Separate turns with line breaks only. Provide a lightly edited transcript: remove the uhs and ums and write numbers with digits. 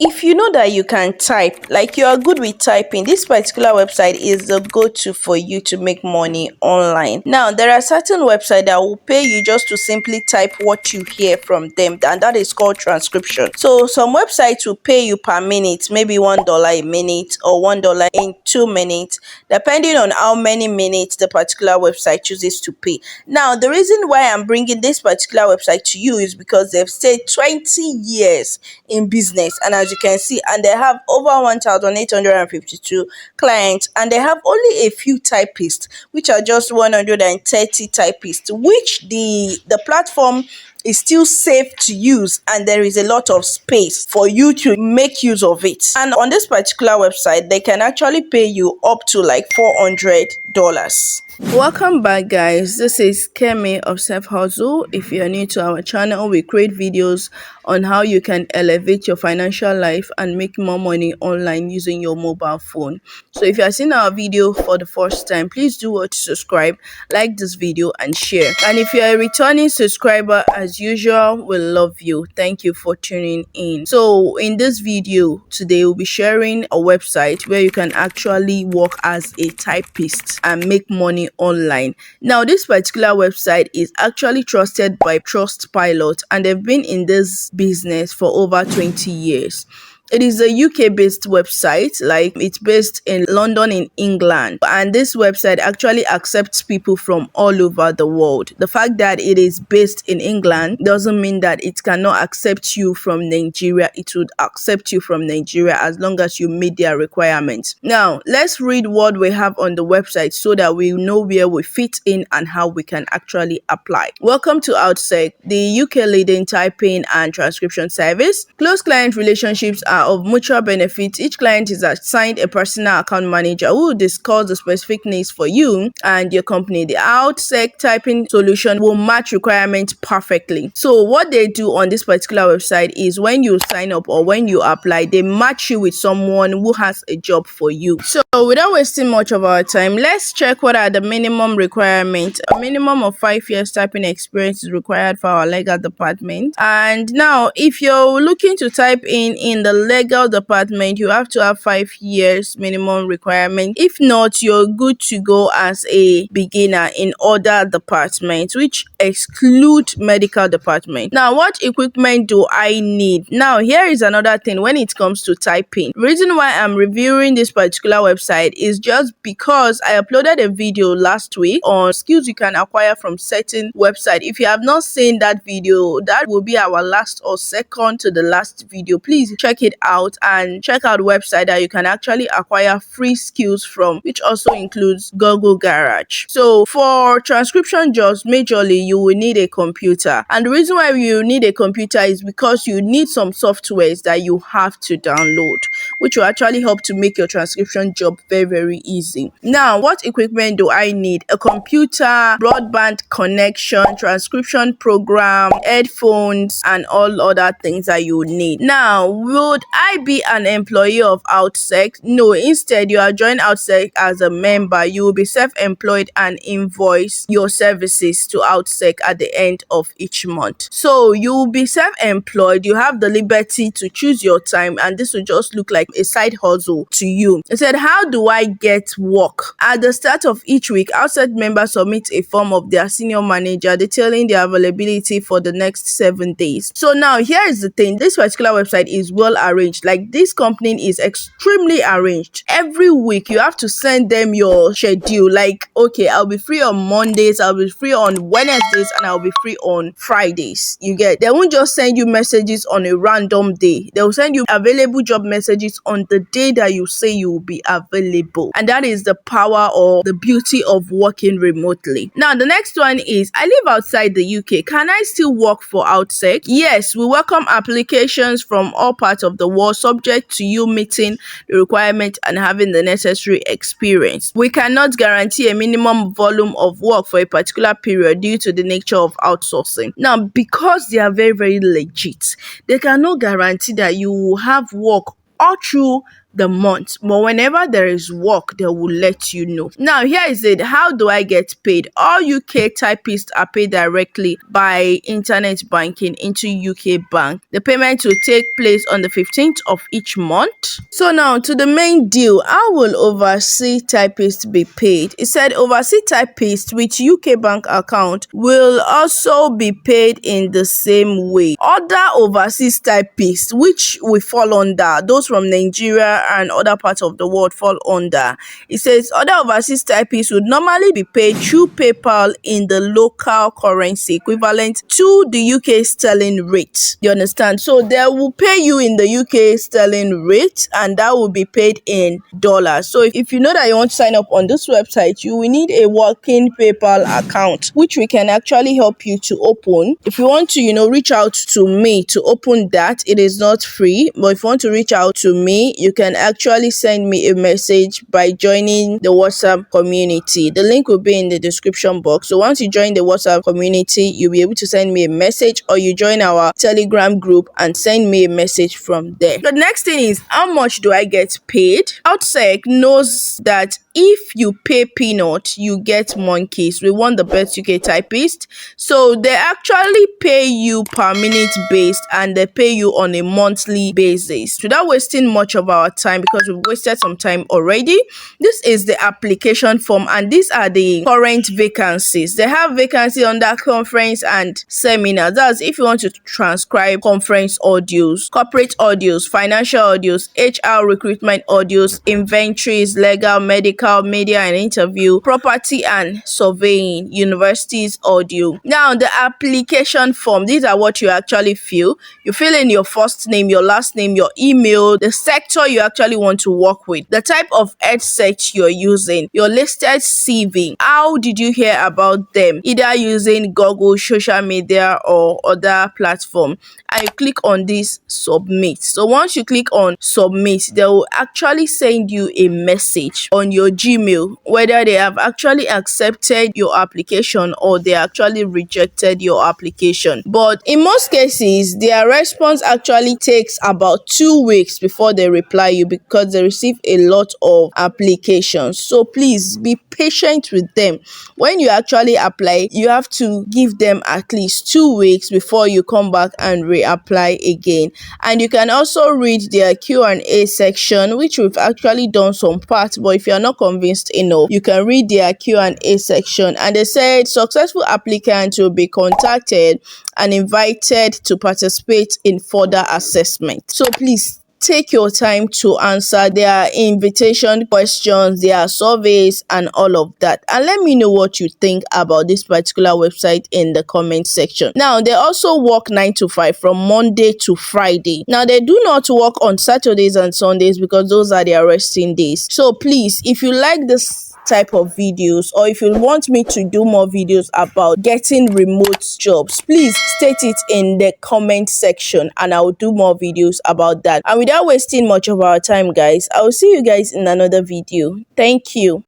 If you know that you can type, like you are good with typing, this particular website is the go-to for you to make money online. Now, there are certain websites that will pay you just to simply type what you hear from them, and that is called transcription. So some websites will pay you per minute, maybe $1 a minute or $1 in 2 minutes, depending on how many minutes the particular website chooses to pay. Now, the reason why I'm bringing this particular website to you is because they've stayed 20 years in business, and as you can see, and they have over 1,852 clients, and they have only a few typists, which are just 130 typists, which the platform is still safe to use, and there is a lot of space for you to make use of it. And on this particular website, they can actually pay you up to like $400. Welcome back, guys. This is Kemi of Self Hustle. If you're new to our channel, we create videos on how you can elevate your financial life and make more money online using your mobile phone. So if you are seeing our video for the first time, please do watch, subscribe, like this video and share. And if you're a returning subscriber, as usual, we love you. Thank you for tuning in. So in this video today, we'll be sharing a website where you can actually work as a typist and make money online. Now, this particular website is actually trusted by Trustpilot, and they've been in this business for over 20 years. It is a UK-based website, like it's based in London in England, and this website actually accepts people from all over the world. The fact that it is based in England doesn't mean that it cannot accept you from Nigeria. It would accept you from Nigeria as long as you meet their requirements. Now, let's read what we have on the website so that we know where we fit in and how we can actually apply. Welcome to OutSec, the UK leading typing and transcription service. Close client relationships are of mutual benefit. Each client is assigned a personal account manager who will discuss the specific needs for you and your company. The OutSec typing solution will match requirements perfectly. So what they do on this particular website is when you sign up or when you apply, they match you with someone who has a job for you. So without wasting much of our time, let's check what are the minimum requirements. A minimum of 5 years typing experience is required for our legal department. And now, if you're looking to type in the legal department, you have to have 5 years minimum requirement. If not, you're good to go as a beginner in other departments, which exclude medical department. Now, what equipment do I need? Now, here is another thing when it comes to typing. The reason why I'm reviewing this particular website is just because I uploaded a video last week on skills you can acquire from certain website. If you have not seen that video, that will be our last or second to the last video. Please check it out and check out website that you can actually acquire free skills from, which also includes Google Garage. So for transcription jobs, majorly you will need a computer, and the reason why you need a computer is because you need some softwares that you have to download, which will actually help to make your transcription job very easy. Now, what equipment do I need? A computer, broadband connection, transcription program, headphones, and all other things that you need. Now, would I be an employee of OutSec? No, instead you are joining OutSec as a member. You will be self-employed and invoice your services to OutSec at the end of each month. So you will be self-employed. You have the liberty to choose your time, and this will just look like a side hustle to you. It said, how do I get work? At the start of each week, OutSec members submit a form of their senior manager detailing their availability for the next 7 days. So now here is the thing. This particular website is well arranged. Like, this company is extremely arranged. Every week you have to send them your schedule. Like, okay, I'll be free on Mondays, I'll be free on Wednesdays, and I'll be free on Fridays. You get, they won't just send you messages on a random day. They'll send you available job messages on the day that you say you will be available. And that is the power or the beauty of working remotely. Now, the next one is, I live outside the UK. Can I still work for OutSec? Yes, we welcome applications from all parts of the world, subject to you meeting the requirement and having the necessary experience. We cannot guarantee a minimum volume of work for a particular period due to the nature of outsourcing. Now, because they are very legit, they cannot guarantee that you will have work all through the month, but whenever there is work, they will let you know. Now, here is it. How do I get paid? All UK typists are paid directly by internet banking into UK Bank. The payment will take place on the 15th of each month. So now to the main deal. How will overseas typists be paid? It said overseas typists with UK Bank account will also be paid in the same way. Other overseas typists, which we fall under, those from Nigeria and other parts of the world fall under. It says other overseas typists would normally be paid through PayPal in the local currency equivalent to the UK sterling rate. You understand? So they will pay you in the UK sterling rate, and that will be paid in dollars. So if you know that you want to sign up on this website, you will need a working PayPal account, which we can actually help you to open. If you want to, reach out to me to open that, it is not free. But if you want to reach out to me, you can actually send me a message by joining the WhatsApp community. The link will be in the description box. So once you join the WhatsApp community, you'll be able to send me a message, or you join our Telegram group and send me a message from there. The next thing is, how much do I get paid? OutSec knows that if you pay peanut, you get monkeys. We want the best UK typist. So they actually pay you per minute based, and they pay you on a monthly basis. Without wasting much of our time, because we've wasted some time already, this is the application form, and these are the current vacancies. They have vacancy under conference and seminar. That's if you want to transcribe conference audios, corporate audios, financial audios, HR recruitment audios, inventories, legal, medical, media and interview, property and surveying, universities audio. Now the application form, these are what you actually fill. You fill in your first name, your last name, your email, the sector you actually want to work with, the type of search you're using, your listed CV, how did you hear about them, either using Google, social media or other platform, and you click on this submit. So once you click on submit, they will actually send you a message on your Gmail whether they have actually accepted your application or they actually rejected your application. But in most cases, their response actually takes about 2 weeks before they reply you, because they receive a lot of applications. So please be patient with them. When you actually apply, you have to give them at least 2 weeks before you come back and reapply again. And you can also read their Q&A section, which we've actually done some parts, but if you're not convinced enough, you can read their Q&A section. And they said successful applicants will be contacted and invited to participate in further assessment. So please take your time to answer their invitation questions, their surveys, and all of that. And let me know what you think about this particular website in the comment section. Now, they also work 9 to 5 from Monday to Friday. Now, they do not work on Saturdays and Sundays because those are their resting days. So please, if you like this type of videos, or if you want me to do more videos about getting remote jobs, please state it in the comment section and I will do more videos about that. And without wasting much of our time, guys, I will see you guys in another video. Thank you.